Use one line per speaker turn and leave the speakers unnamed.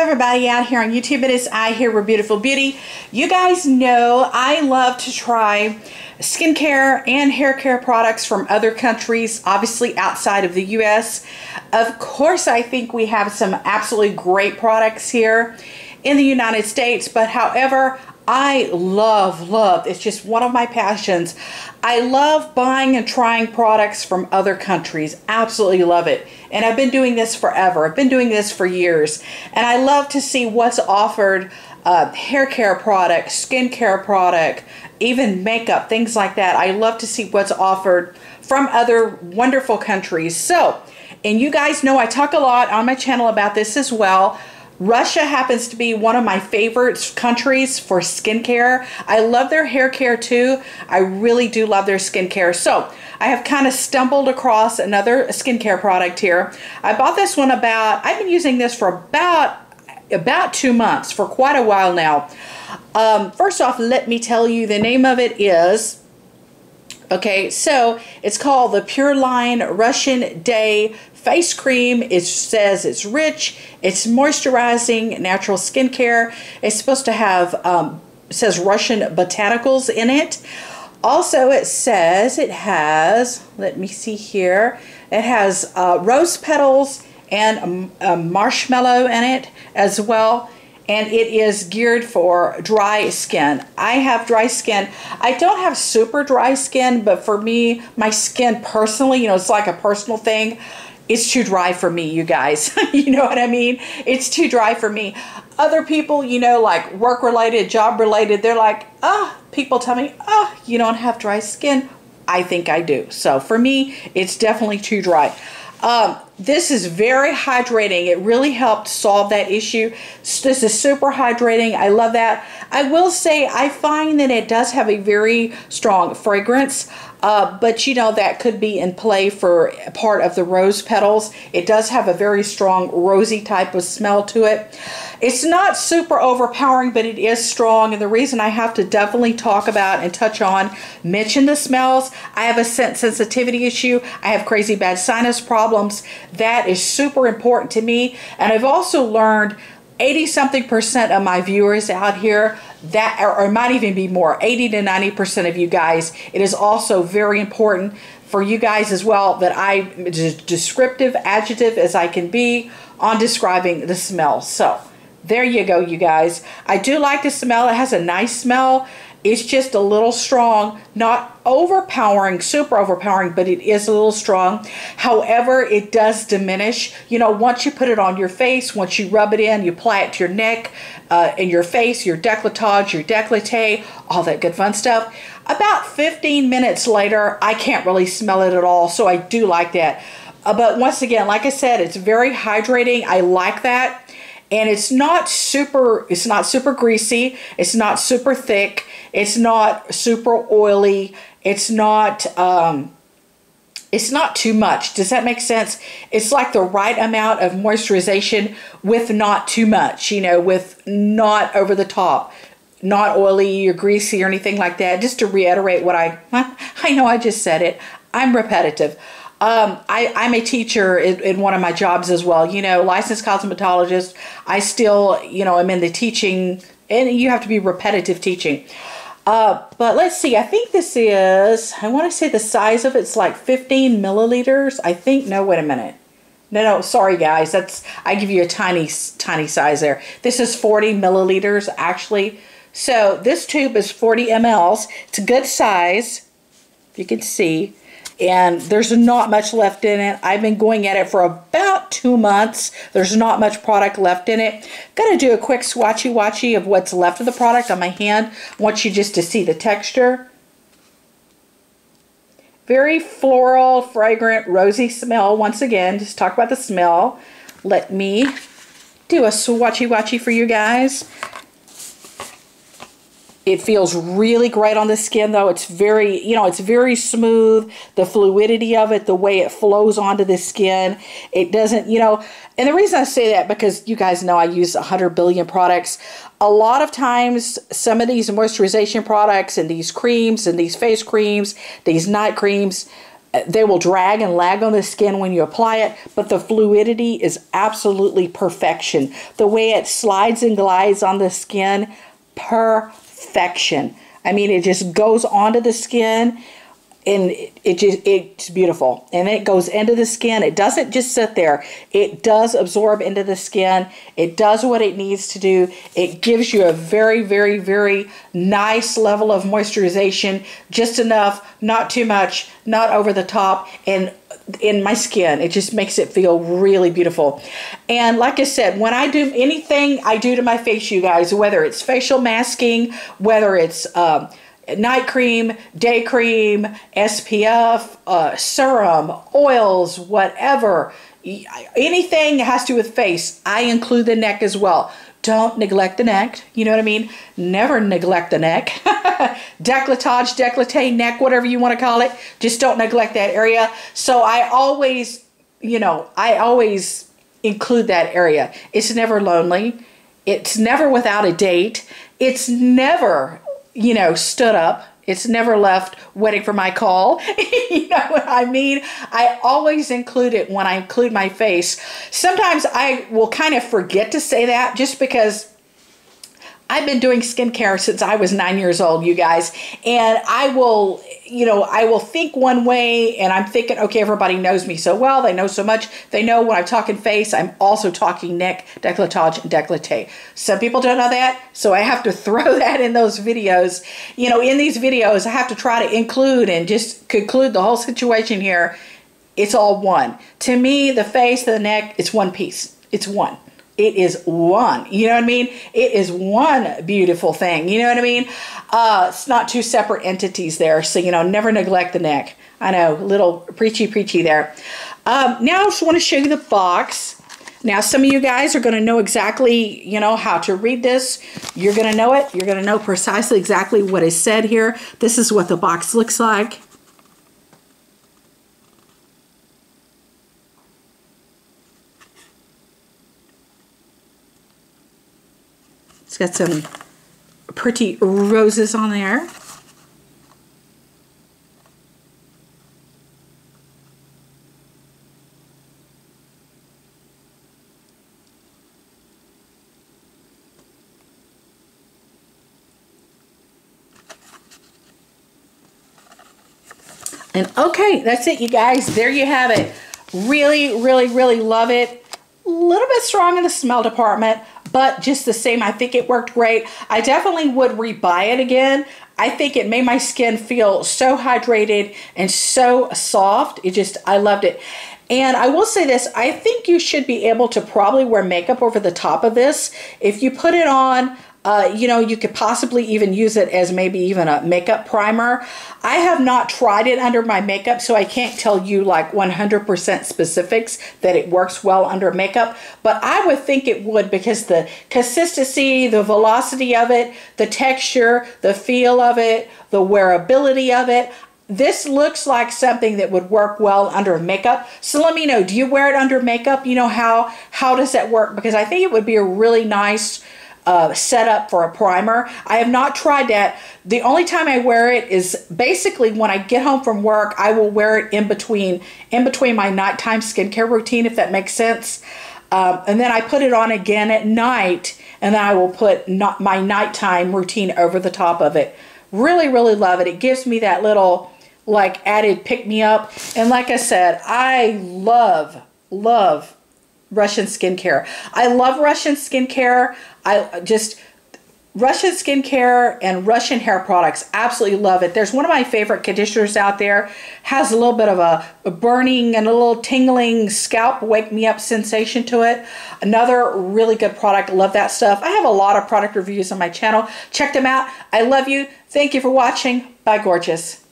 everybody out here on YouTube. It is I here with Beautiful Beauty. You guys know I love to try skincare and hair care products from other countries, obviously outside of the US. Of course, I think we have some absolutely great products here in the United States, but however, I love, it's just one of my passions. I love buying and trying products from other countries. Absolutely love it. And I've been doing this forever. I've been doing this for years. And I love to see what's offered, hair care product, skincare product, even makeup, things like that. I love to see what's offered from other wonderful countries. So, and you guys know I talk a lot on my channel about this as well. Russia happens to be one of my favorite countries for skincare. I love their hair care too. I really do love their skincare. So I have kind of stumbled across another skincare product here. I bought this one I've been using this for about 2 months, for quite a while now. First off, let me tell you the name of it is, okay, so it's called the Pure Line Russian Day Face Cream. It says it's rich, it's moisturizing, natural skincare. It's supposed to have, it says Russian botanicals in it. Also, it says it has, let me see here, it has rose petals and marshmallow in it as well. And it is geared for dry skin. I have dry skin. I don't have super dry skin, but for me, my skin personally, you know, it's like a personal thing. It's too dry for me, you guys. You know what I mean? It's too dry for me. Other people, you know, like work-related, job-related, they're like, people tell me, you don't have dry skin. I think I do. So for me, it's definitely too dry. This is very hydrating. It really helped solve that issue. This is super hydrating. I love that. I will say I find that it does have a very strong fragrance, but you know, that could be in play for part of the rose petals. It does have a very strong rosy type of smell to it. It's not super overpowering, but it is strong. And the reason I have to definitely talk about and touch on, mention the smells. I have a scent sensitivity issue. I have crazy bad sinus problems. That is super important to me. And I've also learned 80-something% of my viewers out here, that, or it might even be more, 80 to 90% of you guys, it is also very important for you guys as well that I'm as descriptive, adjective as I can be on describing the smell. So there you go, you guys. I do like the smell. It has a nice smell. It's just a little strong, not overpowering, super overpowering, but it is a little strong. However, it does diminish. You know, once you put it on your face, once you rub it in, you apply it to your neck, and your face, your décolletage, your décolleté, all that good fun stuff. About 15 minutes later, I can't really smell it at all, so I do like that. But once again, like I said, it's very hydrating. I like that. And it's not super greasy. It's not super thick. It's not super oily. It's not too much. Does that make sense? It's like the right amount of moisturization with not too much, you know, with not over the top, not oily or greasy or anything like that. Just to reiterate what I know I just said it. I'm repetitive. I'm a teacher in one of my jobs as well, you know, licensed cosmetologist. I still, you know, I'm in the teaching, and you have to be repetitive teaching. But let's see, I think this is, I want to say the size of it's like 15 milliliters. I think, no, wait a minute. No, sorry guys, I give you a tiny size there. This is 40 milliliters actually. So this tube is 40 mLs. It's a good size, if you can see. And there's not much left in it. I've been going at it for about 2 months. There's not much product left in it. Gonna do a quick swatchy of what's left of the product on my hand. I want you just to see the texture. Very floral, fragrant, rosy smell. Once again, just talk about the smell. Let me do a swatchy for you guys. It feels really great on the skin though. It's very, you know, it's very smooth. The fluidity of it, the way it flows onto the skin. It doesn't, you know, and the reason I say that because you guys know I use 100 billion products. A lot of times some of these moisturization products and these creams and these face creams, these night creams, they will drag and lag on the skin when you apply it, but the fluidity is absolutely perfection. The way it slides and glides on the skin, perfection. I mean, it just goes onto the skin, and it's beautiful. And it goes into the skin. It doesn't just sit there. It does absorb into the skin. It does what it needs to do. It gives you a very, very, very nice level of moisturization. Just enough, not too much, not over the top. And in my skin, it just makes it feel really beautiful. And like I said, when I do anything I do to my face, you guys, whether it's facial masking, whether it's night cream, day cream, SPF, serum, oils, whatever, anything that has to do with face, I include the neck as well. Don't neglect the neck. You know what I mean? Never neglect the neck. Décolletage, décolleté, neck, whatever you want to call it. Just don't neglect that area. So I always, I always include that area. It's never lonely. It's never without a date. It's never, stood up. It's never left waiting for my call. You know what I mean? I always include it when I include my face. Sometimes I will kind of forget to say that just because I've been doing skincare since I was 9 years old, you guys. And I will, I will think one way, and I'm thinking, okay, everybody knows me so well. They know so much. They know when I'm talking face, I'm also talking neck, décolletage, and décolleté. Some people don't know that, so I have to throw that in those videos. In these videos, I have to try to include and just conclude the whole situation here. It's all one. To me, the face, the neck, it's one piece. It's one. It is one. You know what I mean? It is one beautiful thing. You know what I mean? It's not two separate entities there. So, never neglect the neck. I know, a little preachy there. Now I just want to show you the box. Now, some of you guys are going to know exactly, how to read this. You're going to know it. You're going to know precisely exactly what is said here. This is what the box looks like. It's got some pretty roses on there. And okay, that's it, you guys. There you have it. Really, really, really love it. A little bit strong in the smell department, but just the same, I think it worked great. I definitely would rebuy it again. I think it made my skin feel so hydrated and so soft. I loved it. And I will say this, I think you should be able to probably wear makeup over the top of this. If you put it on, you could possibly even use it as maybe even a makeup primer. I have not tried it under my makeup, so I can't tell you like 100% specifics that it works well under makeup, but I would think it would because the consistency, the velocity of it, the texture, the feel of it, the wearability of it, this looks like something that would work well under makeup. So let me know, do you wear it under makeup? How does that work? Because I think it would be a really nice setup for a primer. I have not tried that. The only time I wear it is basically when I get home from work. I will wear it in between my nighttime skincare routine, if that makes sense. And then I put it on again at night, and then I will put my nighttime routine over the top of it. Really, really love it. It gives me that little like added pick-me-up. And like I said, I love Russian skincare. I love Russian skincare. Russian skincare and Russian hair products, absolutely love it. There's one of my favorite conditioners out there, has a little bit of a burning and a little tingling scalp wake me up sensation to it. Another really good product, love that stuff. I have a lot of product reviews on my channel. Check them out. I love you. Thank you for watching. Bye, gorgeous.